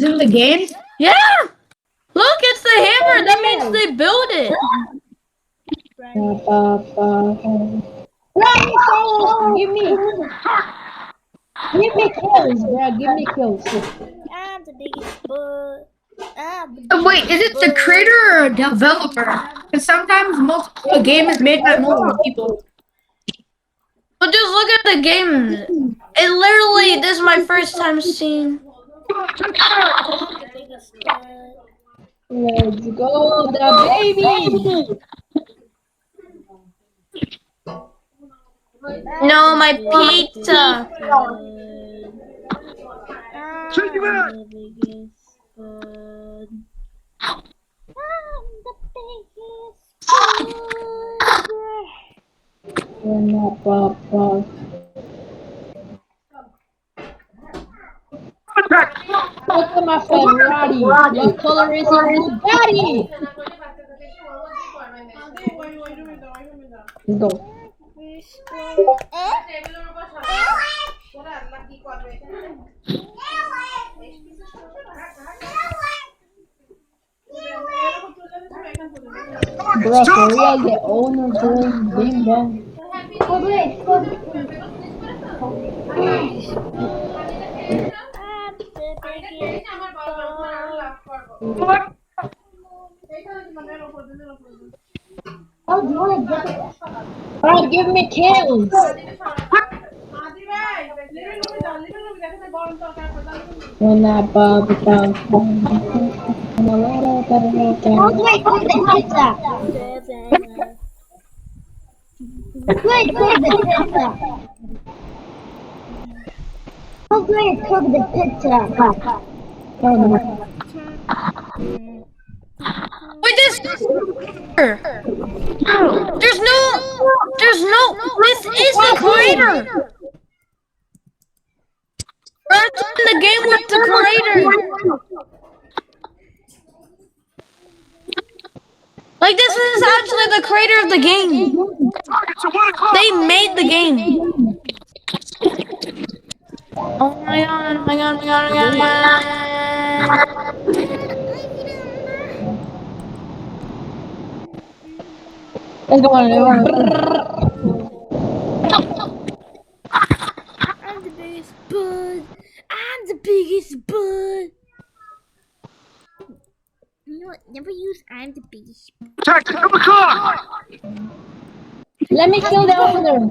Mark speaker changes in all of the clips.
Speaker 1: in the game?
Speaker 2: Yeah! Look, it's the hammer. That means they built it.
Speaker 3: Give me kills, bro. Give me kills.
Speaker 4: I'm the biggest bug.
Speaker 1: Wait, is it the creator or a developer? Because sometimes a game is made by multiple people.
Speaker 2: But just look at the game. It literally, this is my first time seeing.
Speaker 4: The biggest bug.
Speaker 3: Let's go, the baby.
Speaker 2: No, my pizza.
Speaker 4: I'm the biggest bug. I'm the biggest bug.
Speaker 3: We're not Bob. Look at my Ferrari. What color is your Bugatti? Let's go. Bro, for real, the owner doing bing bong. Bro, give me kills. We're not Bob.
Speaker 2: Wait, this. There's no. This is the creator. That's in the game with the creator. Like, this is actually the creator of the game. They made the game. Oh my god.
Speaker 3: Let's go on.
Speaker 4: I'm the biggest bug. I'm the biggest bug. You know what? Never use I'm the biggest.
Speaker 3: Let me kill the owner.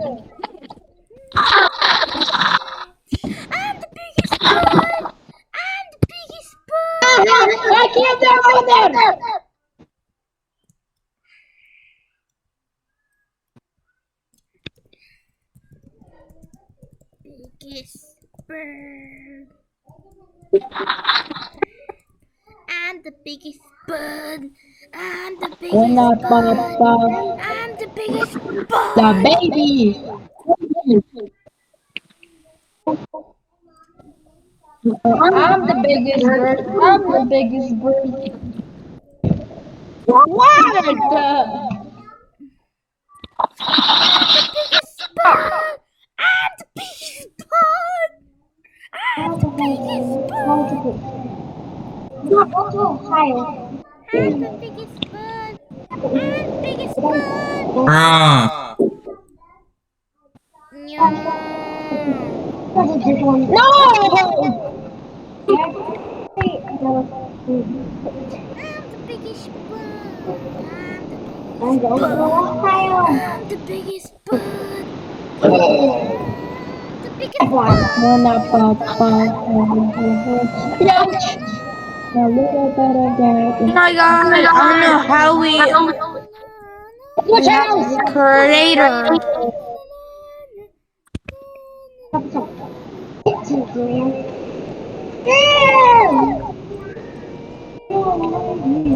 Speaker 4: I'm the biggest bug. I'm the biggest bug.
Speaker 3: I killed the owner.
Speaker 4: Biggest bird. I'm the biggest bug. I'm the
Speaker 3: We're
Speaker 4: biggest
Speaker 3: not
Speaker 4: bug.
Speaker 3: Bob.
Speaker 4: I'm the biggest
Speaker 3: The
Speaker 4: bug.
Speaker 3: baby. I'm the biggest bird. I'm the biggest bird. What the?
Speaker 4: Biggest bug. I'm the biggest bug. I'm the biggest bug. I'm the biggest bug. I'm the biggest bug. No.
Speaker 3: No!
Speaker 4: I'm the biggest bug. I'm the biggest bug. The biggest bug.
Speaker 3: We're not Bob. Ouch! A little bit of that.
Speaker 2: Oh my god, I don't know how we
Speaker 3: Watch
Speaker 2: have
Speaker 3: out!
Speaker 2: this creator.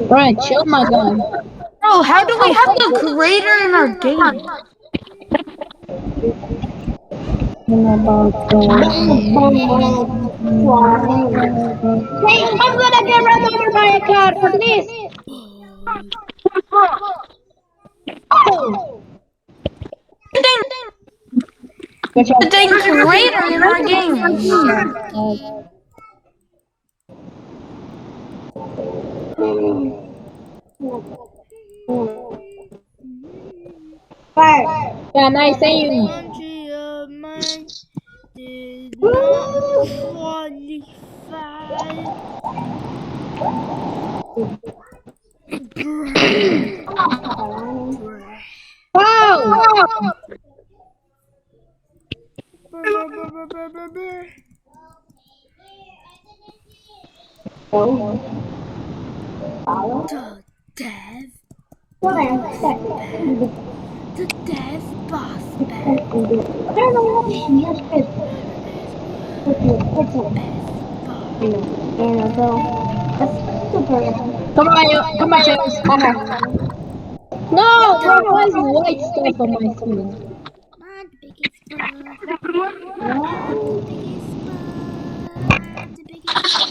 Speaker 3: Right, chill, my guy.
Speaker 2: Bro, how do we have the creator in our game?
Speaker 3: Hey, I'm gonna get run over by a car for this. Oh!
Speaker 2: The dang creator in our game.
Speaker 3: Yeah, nice saying.
Speaker 4: Country of mine did not qualify.
Speaker 3: Wow!
Speaker 4: The dev boss band. The dev boss band.
Speaker 3: Come on, James. No, bro, why is white stuff on my screen?
Speaker 4: I'm the biggest bug. I'm the biggest bug. I'm the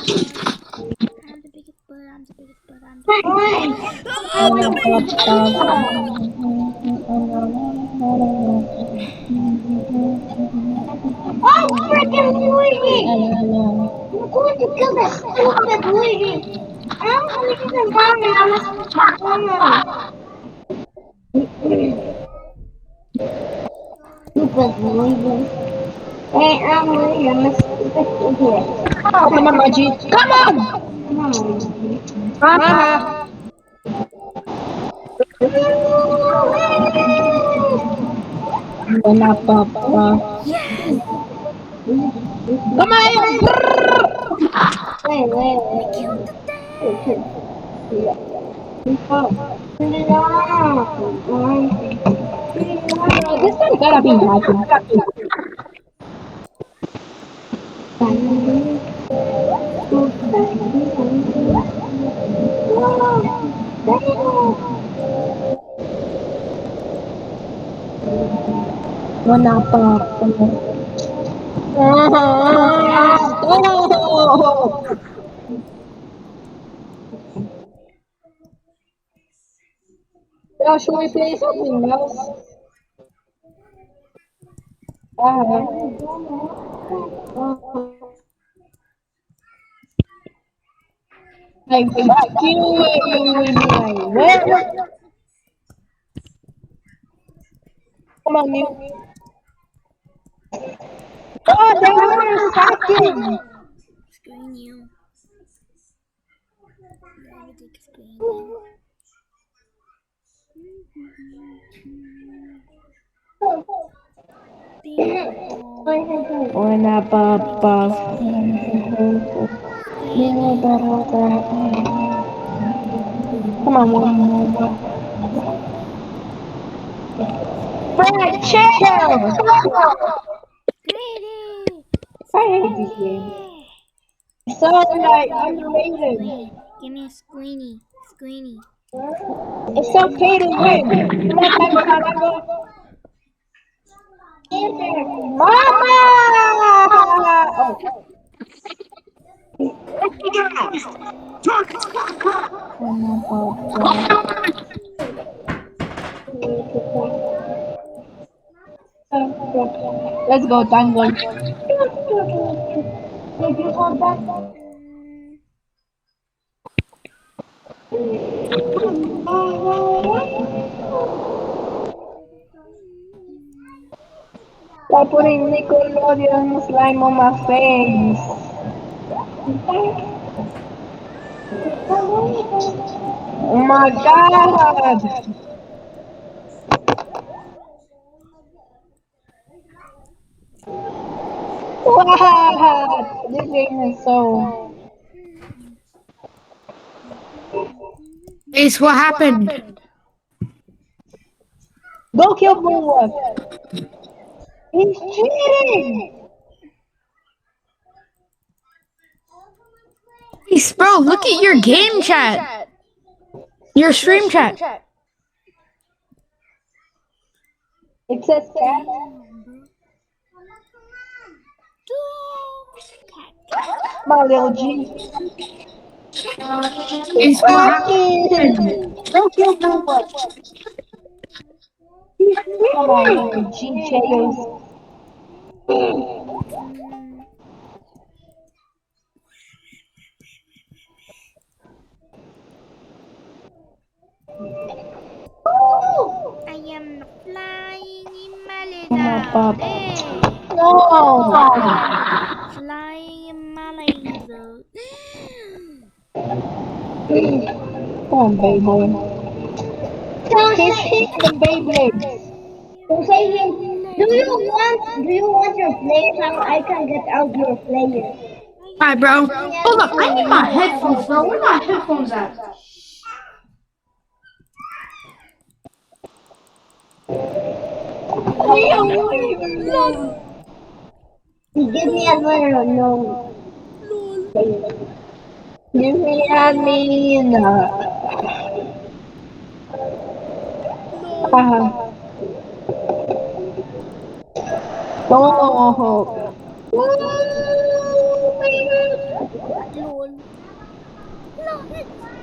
Speaker 4: biggest bug. I'm the biggest bug. I'm the biggest bug. I'm the biggest bug. I'm the biggest
Speaker 3: Oh, freaking Luigi! I'm going to kill this stupid Luigi! I'm leaving Mama. Stupid Luigi. Hey, I'm Luigi. I'm a stupid idiot. Oh, come on, Reggie. Come on! Come on, Haha. Wala pa pa.
Speaker 4: yes.
Speaker 3: Come on! Wait,
Speaker 4: We killed the dev.
Speaker 3: This one gotta be happy. Wala pa pa. Oh! Yeah, should we play something else? I fuck you in my way. Come on, you. Oh, they were attacking.
Speaker 4: Screen you. Everything screen you.
Speaker 3: Wala pa pa. Come on, one more. Fred, chill!
Speaker 4: Greedy.
Speaker 3: I hate this game. It's so like underrated.
Speaker 4: Give me a squeenie. Squeenie.
Speaker 3: It's okay to win. Come on, Tiger. Mama! Oh. Let's go, Tango. Stop putting Nickelodeon slime on my face. Oh my god! What? This game is so.
Speaker 1: Ace, what happened?
Speaker 3: Go kill Bulwark! He's cheating!
Speaker 1: Ace, bro, look at your game chat. Your stream chat.
Speaker 3: It says cat. My little G.
Speaker 1: Ace, what happened?
Speaker 3: Fucking! Go kill Bulwark! Come on, little G Chaos.
Speaker 4: am flying in my lizard.
Speaker 3: No.
Speaker 4: Flying in my laser.
Speaker 3: Come on, Beyblade. He's hitting Beyblade.
Speaker 4: So say him,
Speaker 3: Do you want your player how I can get out your player?
Speaker 1: Alright, bro. Hold up. I need my headphones, bro. Where my headphones at?
Speaker 3: Give me another no. Give me a mina. Haha. Oh.
Speaker 4: lol. Lol.